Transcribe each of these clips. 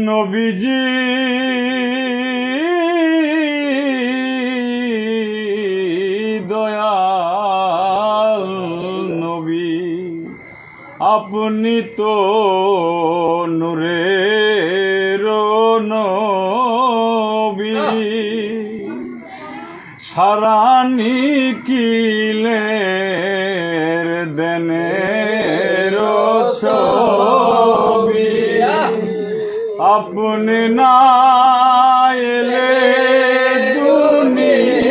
নবীজি দয়াল নবী, আপনি তো নূরের নবী, সারা নিখিলের দেনের ছবি, আপনি না এলে দুনিয়ায়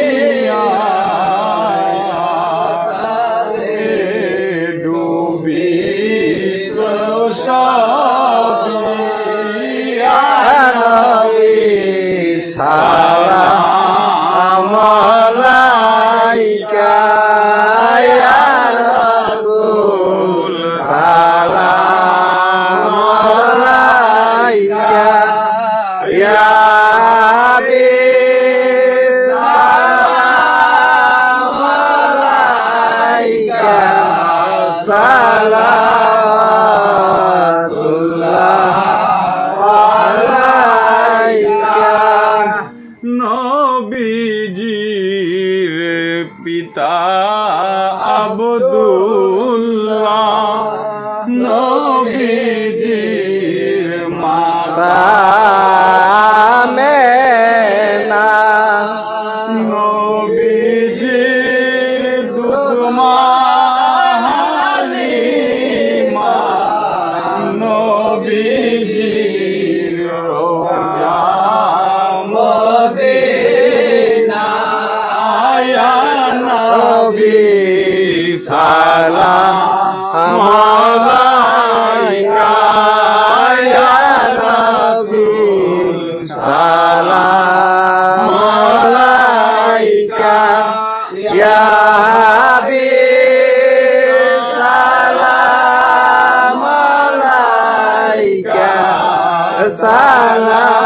ডুবি তো সবই। নবী সালাম আলাইকা ইয়া রাসূল, সালাম আলাইকা ইয়া হাবিব, সালাম আলাইকা সালাতুল্লাহ আলাইকা। নবীজির পিতা আব্দুল্লাহ, নবীজির মাতা আমেনা, নবীজির দুধমা হালিমা, নবীজির রওজা মদিনা, ইয়া নবী সালাম আলাইকা ইয়া রাসূল, সালাম আলাইকা ইয়া হাবিব, সালাম আলাইকা সালাম